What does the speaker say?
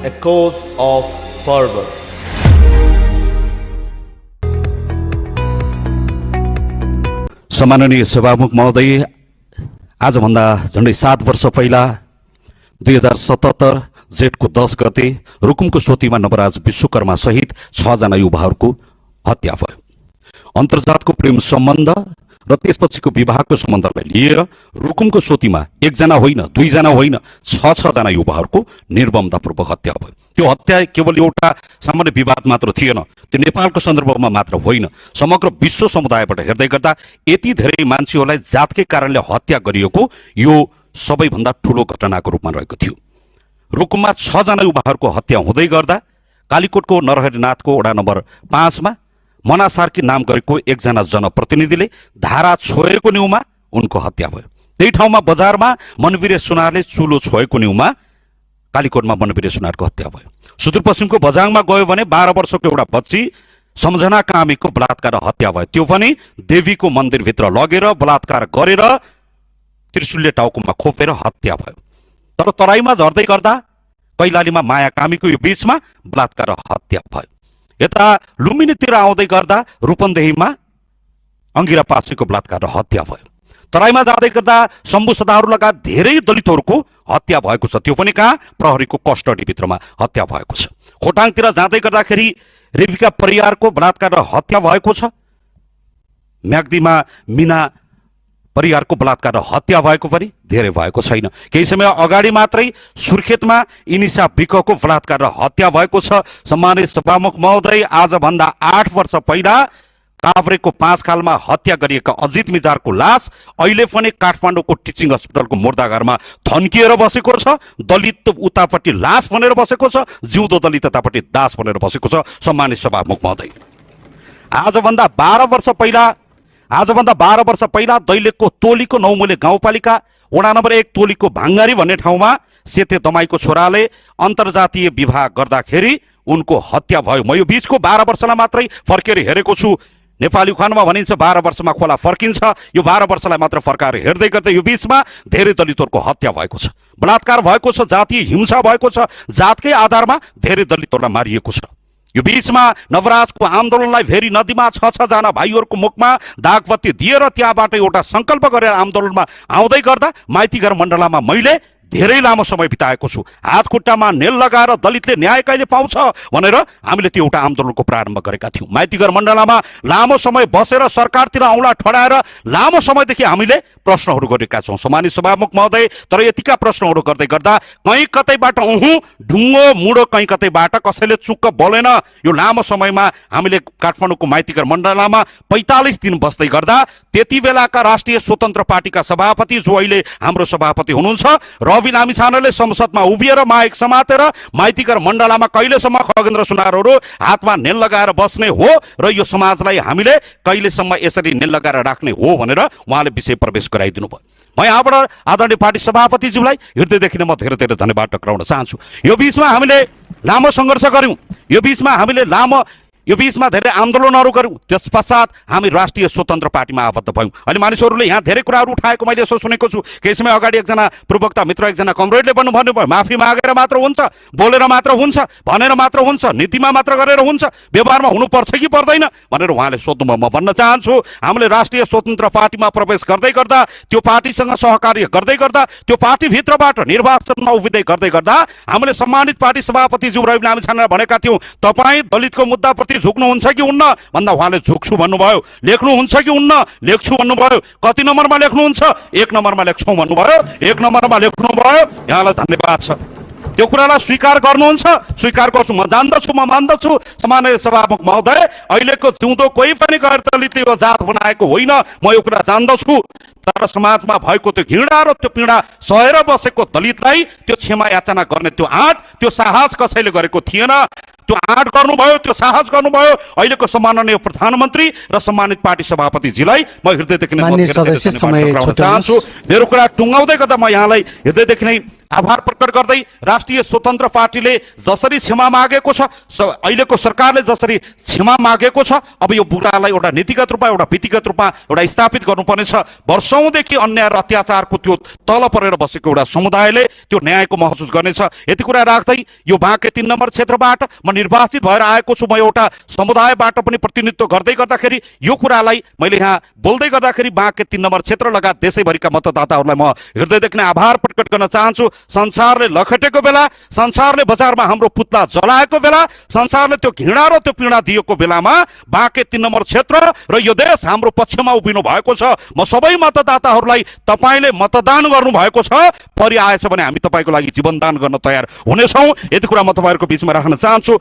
a cause of fervor. सम्माननीय सभामुख महोदय, आजभन्दा झन्डै 7 वर्ष पहिला 2077 जेठको 10 गते रुकुमको सोतीमा नवराज विश्वकर्मा सहित 6 जना युवाहरूको हत्या भयो। अन्तर्जातको प्रेम सम्बन्ध र त्यसपछिको विवाहको सम्बन्धलाई लिएर रुकुमको सोतीमा 1 जना होइन, 2 जना होइन, 6 जना युवाहरूको निर्ममतापूर्वक हत्या भयो। त्यो हत्या केवल एउटा सामान्य विवाद मात्र थिएन, त्यो नेपालको सन्दर्भमा मात्र होइन, समग्र विश्व समुदायबाट हेर्दै गर्दा यति धेरै मान्छेहरूलाई जातकै कारणले हत्या गरिएको यो सबैभन्दा ठूलो घटनाको रूपमा रहेको थियो। रुकुममा 6 जना युवाहरूको हत्या हुँदै गर्दा कालीकोटको नरहरिनाथको वडा नम्बर 5 मा मना सार्की नाम गरेको 1 जना जनप्रतिनिधिले धारा छोएको न्युमा उनको हत्या भयो। त्यही ठाउँमा बजारमा मनवीर सुनारले चुलो छोएको न्युमा कालीकोटमा मनवीर सुनारको हत्या भयो। सुदूरपश्चिमको बजाङमा गयो भने 12 वर्षको एउटा बच्ची सम्झना कामीको बलात्कार हत्या भयो। त्यो पनि देवीको मन्दिरभित्र लगेर बलात्कार गरेर त्रिशूलले टाउकोमा खोपेर हत्या भयो। तर तराईमा झर्दै गर्दा कैलालीमा माया कामीको यो बीचमा बलात्कार हत्या भयो। यता लुम्बिनीतिर आउँदै गर्दा रूपन्देहीमा अंगिरा पासीको बलात्कार हत्या भयो। तराईमा जाँदै गर्दा शम्भु सदाहरू लगायत धेरै दलितहरूको हत्या भएको छ, त्यो पनि कहाँ प्रहरीको कस्टडीभित्रमा हत्या भएको छ। खोटाङतिर जाँदै गर्दाखेरि रेविका परियारको बलात्कार हत्या भएको छ। म्याग्दीमा मिना परियारको बलात्कार हत्या भएको पनि धेरै भएको छैन। केही समय अगाडि मात्रै सुर्खेतमा इनिसा विकको बलात्कार हत्या भएको छ। सम्मानित सभामुख महोदय, आजभन्दा 8 वर्ष पहिला काभ्रेको 5 खालमा हत्या गरिएका अजित मिजारको लास अहिले पनि काठमाडौँको टिचिङ अस्पतालको मुर्दाघरमा थन्किएर बसेको छ। दलित उतापट्टि लास बनेर बसेको छ, जिउँदो दलित उतापट्टि दास बनेर बसेको छ। सम्मानित सभामुख महोदय, आजभन्दा 12 वर्ष पहिला दैलेखको तोलीको नौमुले गाउँपालिका वडा नम्बर 1 तोलीको भाङ्गारी भन्ने ठाउँमा सेते दमाईको छोराले अन्तर्जातीय विवाह गर्दाखेरि उनको हत्या भयो। म यो बीचको 12 वर्षलाई मात्रै फर्केर हेरेको छु। नेपाली उखानमा भनिन्छ 12 वर्षमा खोला फर्किन्छ। यो 12 वर्षलाई मात्र फर्काएर हेर्दै गर्दै यो बीचमा धेरै दलितहरूको हत्या भएको छ, बलात्कार भएको छ, जातीय हिंसा भएको छ, जातकै आधारमा धेरै दलितहरूलाई मारिएको छ। यो बीचमा नवराजको आन्दोलनलाई भेरी नदीमा 6 जना भाइहरूको मुखमा दागबत्ती दिएर त्यहाँबाट एउटा संकल्प गरेर आन्दोलनमा आउँदै गर्दा माइतीघर मण्डलामा मैले धेरै लामो समय बिताएको छु। हात खुट्टामा नेल लगाएर दलितले न्याय कहिले पाउँछ भनेर हामीले त्यो एउटा आन्दोलनको प्रारम्भ गरेका थियौँ। माइतीघर मण्डलामा लामो समय बसेर सरकारतिर औँला ठडाएर लामो समयदेखि हामीले प्रश्नहरू गरेका छौँ। सम्मानित सभामुख महोदय, तर यतिका प्रश्नहरू गर्दै गर्दा कहीँ कतैबाट ढुङ्गो मुडो कहीँ कतैबाट कसैले चुक्क बोलेन। यो लामो समयमा हामीले काठमाडौँको माइतीघर मण्डलामा 45 दिन बस्दै गर्दा त्यति बेलाका राष्ट्रिय स्वतन्त्र पार्टीका सभापति जो अहिले हाम्रो सभापति हुनुहुन्छ रवि लामिछानेले संसदमा उभिएर माइक समातेर माइतीघर मण्डलामा कहिलेसम्म खगेन्द्र सुनारहरू हातमा नेल लगाएर बस्ने हो र यो समाजलाई हामीले कहिलेसम्म यसरी नेल लगाएर राख्ने हो भनेर उहाँले विषय प्रवेश गराइदिनु भयो। म यहाँबाट आदरणीय पार्टी सभापतिज्यूलाई हृदयदेखि नै म धेरै धेरै धन्यवाद टक्राउन चाहन्छु। यो बीचमा हामीले लामो सङ्घर्ष गर्यौँ, यो बीचमा धेरै आन्दोलनहरू गर्यौँ, त्यस पश्चात हामी राष्ट्रिय स्वतन्त्र पार्टीमा आबद्ध भयौँ। अहिले मानिसहरूले यहाँ धेरै कुराहरू उठाएको मैले यसो सुनेको छु। केही समय अगाडि एकजना प्रवक्ता मित्र, एकजना कमरेडले भन्नुभयो माफी मागेर मात्र हुन्छ, बोलेर मात्र हुन्छ, भनेर मात्र हुन्छ, नीतिमा मात्र गरेर हुन्छ, व्यवहारमा हुनुपर्छ कि पर्दैन भनेर उहाँले सोध्नुभयो। म भन्न चाहन्छु, हामीले राष्ट्रिय स्वतन्त्र पार्टीमा प्रवेश गर्दै गर्दा, त्यो पार्टीसँग सहकार्य गर्दै गर्दा, त्यो पार्टीभित्रबाट निर्वाचनमा उभिँदै गर्दै गर्दा हामीले सम्मानित पार्टी सभापतिज्यू रवि लामिछानेलाई भनेका थियौँ, तपाईँ दलितको मुद्दाप्रति झुक्नुहुन्छ कि उन्न भन्दा उहाँले झुक्छु भन्नुभयो। लेख्नुहुन्छ कि उन्न, लेख्छु भन्नुभयो। कति नम्बरमा लेख्नुहुन्छ? 1 नम्बरमा लेख्छौँ भन्नुभयो। 1 नम्बरमा लेख्नुभयो। यहाँलाई धन्यवाद छ। त्यो कुरालाई स्वीकार गर्नुहुन्छ? स्वीकार गर्छु, म जान्दछु, म मान्दछु। सम्माननीय सभामुख महोदय, अहिलेको जिउँदो कोही पनि गैर दलितले यो जात बनाएको होइन, म यो कुरा जान्दछु। तर समाजमा भएको त्यो घृणा र त्यो पीडा सहेर बसेको दलितलाई त्यो क्षमा याचना गर्ने त्यो आँट, त्यो साहस कसैले गरेको थिएन। त्यो आँट गर्नुभयो, त्यो साहस गर्नुभयो अहिलेको सम्माननीय प्रधानमन्त्री र सम्मानित पार्टी सभापतिजीलाई म हृदयदेखि नै चाहन्छु। मेरो कुरा टुङ्गाउँदै गर्दा म यहाँलाई हृदयदेखि नै आभार प्रकट गर्दै राष्ट्रिय स्वतन्त्र पार्टीले जसरी क्षमा मागेको छ, अहिलेको सरकारले जसरी क्षमा मागेको छ, अब यो बुढालाई एउटा नीतिगत रूपमा एउटा विधिगत रूपमा एउटा स्थापित गर्नुपर्नेछ। वर्षौंदेखि अन्याय र अत्याचारको त्यो तल परेर बसेको एउटा समुदायले त्यो न्यायको महसुस गर्नेछ। यति कुरा राख्दै यो बाँके 3 नम्बर क्षेत्रबाट म निर्वाचित भएर आएको छु। म एउटा समुदायबाट पनि प्रतिनिधित्व गर्दै गर्दाखेरि यो कुरालाई मैले यहाँ बोल्दै गर्दाखेरि बाँके 3 नम्बर क्षेत्र लगायत देशैभरिका मतदाताहरूलाई म हृदयदेखि नै आभार प्रकट गर्न चाहन्छु। संसारले लखेटेको बेला, संसारले बजारमा हाम्रो पुतला जलाएको बेला, संसारले त्यो घृणा र त्यो पीडा दिएको बेलामा बाँके 3 नम्बर क्षेत्र र यो देश हाम्रो पक्षमा उभिनु भएको छ। म सबै मतदाताहरूलाई तपाईले मतदान गर्नु भएको छ, परि आएछ भने हामी तपाईको लागि जीवनदान गर्न तयार हुनेछौँ। यति कुरा म तपाईहरुको बीचमा राख्न चाहन्छु।